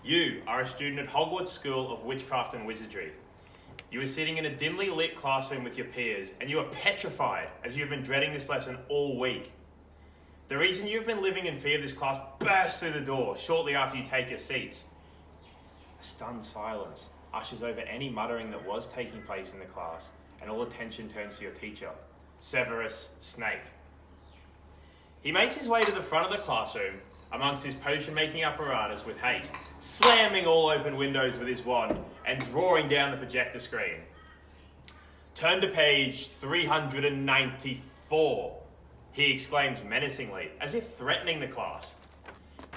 You are a student at Hogwarts School of Witchcraft and Wizardry. You are sitting in a dimly lit classroom with your peers, and you are petrified as you have been dreading this lesson all week. The reason you've been living in fear of this class bursts through the door shortly after you take your seats. A stunned silence ushers over any muttering that was taking place in the class, and all attention turns to your teacher, Severus Snape. He makes his way to the front of the classroom amongst his potion-making apparatus with haste, slamming all open windows with his wand and drawing down the projector screen. "Turn to page 394, he exclaims menacingly, as if threatening the class.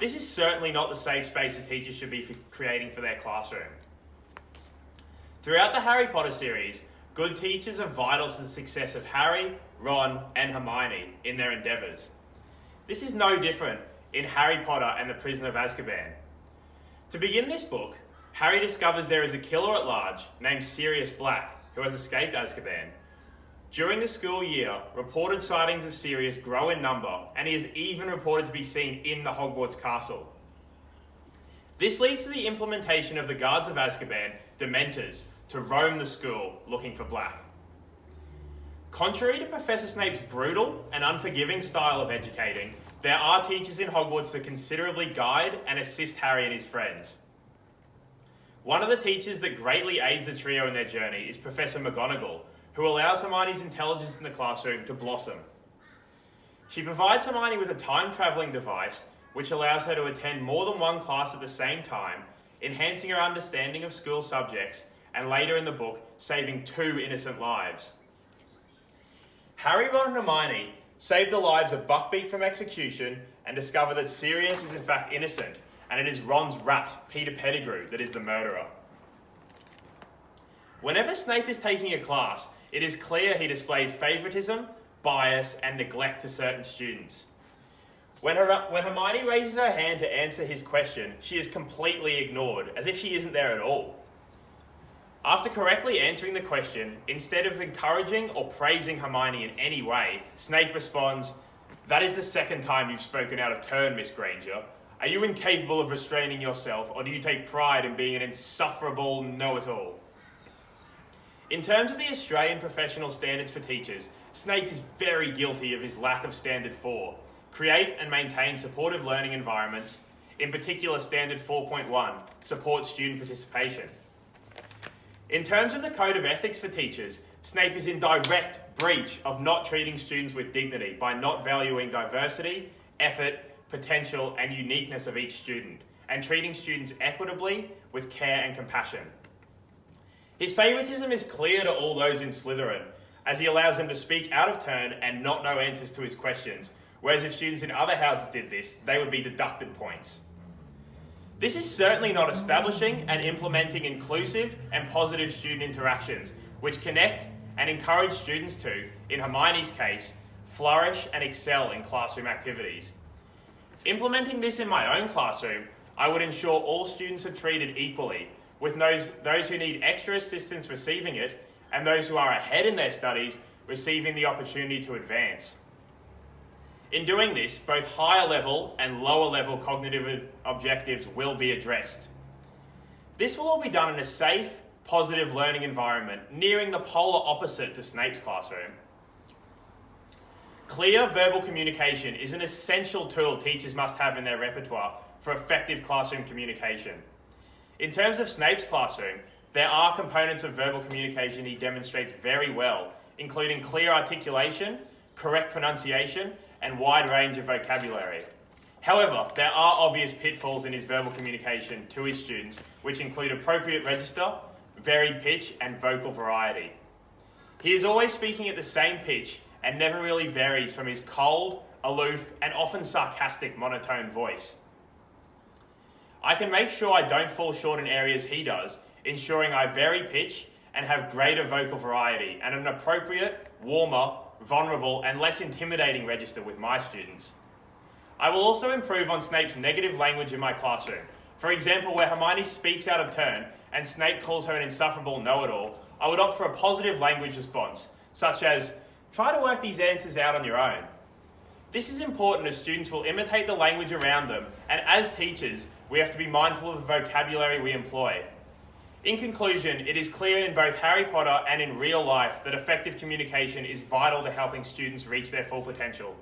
This is certainly not the safe space a teacher should be creating for their classroom. Throughout the Harry Potter series, good teachers are vital to the success of Harry, Ron, and Hermione in their endeavours. This is no different in Harry Potter and the Prisoner of Azkaban. To begin this book, Harry discovers there is a killer at large named Sirius Black who has escaped Azkaban. During the school year, reported sightings of Sirius grow in number, and he is even reported to be seen in the Hogwarts castle. This leads to the implementation of the Guards of Azkaban, Dementors, to roam the school looking for Black. Contrary to Professor Snape's brutal and unforgiving style of educating, there are teachers in Hogwarts that considerably guide and assist Harry and his friends. One of the teachers that greatly aids the trio in their journey is Professor McGonagall, who allows Hermione's intelligence in the classroom to blossom. She provides Hermione with a time-travelling device which allows her to attend more than one class at the same time, enhancing her understanding of school subjects, and later in the book, saving 2 innocent lives. Harry, Ron and Hermione save the lives of Buckbeak from execution and discover that Sirius is in fact innocent, and it is Ron's rat, Peter Pettigrew, that is the murderer. Whenever Snape is taking a class, it is clear he displays favouritism, bias and neglect to certain students. When Hermione raises her hand to answer his question, she is completely ignored, as if she isn't there at all. After correctly answering the question, instead of encouraging or praising Hermione in any way, Snape responds, "That is the second time you've spoken out of turn, Miss Granger. Are you incapable of restraining yourself, or do you take pride in being an insufferable know-it-all?" In terms of the Australian professional standards for teachers, Snape is very guilty of his lack of Standard 4, create and maintain supportive learning environments, in particular Standard 4.1, support student participation. In terms of the Code of Ethics for teachers, Snape is in direct breach of not treating students with dignity by not valuing diversity, effort, potential and uniqueness of each student, and treating students equitably with care and compassion. His favouritism is clear to all those in Slytherin, as he allows them to speak out of turn and not know answers to his questions, whereas if students in other houses did this, they would be deducted points. This is certainly not establishing and implementing inclusive and positive student interactions, which connect and encourage students to, in Hermione's case, flourish and excel in classroom activities. Implementing this in my own classroom, I would ensure all students are treated equally, with those who need extra assistance receiving it, and those who are ahead in their studies receiving the opportunity to advance. In doing this, both higher level and lower level cognitive objectives will be addressed. This will all be done in a safe, positive learning environment, nearing the polar opposite to Snape's classroom. Clear verbal communication is an essential tool teachers must have in their repertoire for effective classroom communication. In terms of Snape's classroom, there are components of verbal communication he demonstrates very well, including clear articulation, correct pronunciation, and wide range of vocabulary. However, there are obvious pitfalls in his verbal communication to his students, which include appropriate register, varied pitch, and vocal variety. He is always speaking at the same pitch and never really varies from his cold, aloof, and often sarcastic monotone voice. I can make sure I don't fall short in areas he does, ensuring I vary pitch and have greater vocal variety and an appropriate, warmer, vulnerable and less intimidating register with my students. I will also improve on Snape's negative language in my classroom. For example, where Hermione speaks out of turn and Snape calls her an insufferable know-it-all, I would opt for a positive language response, such as, "Try to work these answers out on your own." This is important as students will imitate the language around them, and as teachers, we have to be mindful of the vocabulary we employ. In conclusion, it is clear in both Harry Potter and in real life that effective communication is vital to helping students reach their full potential.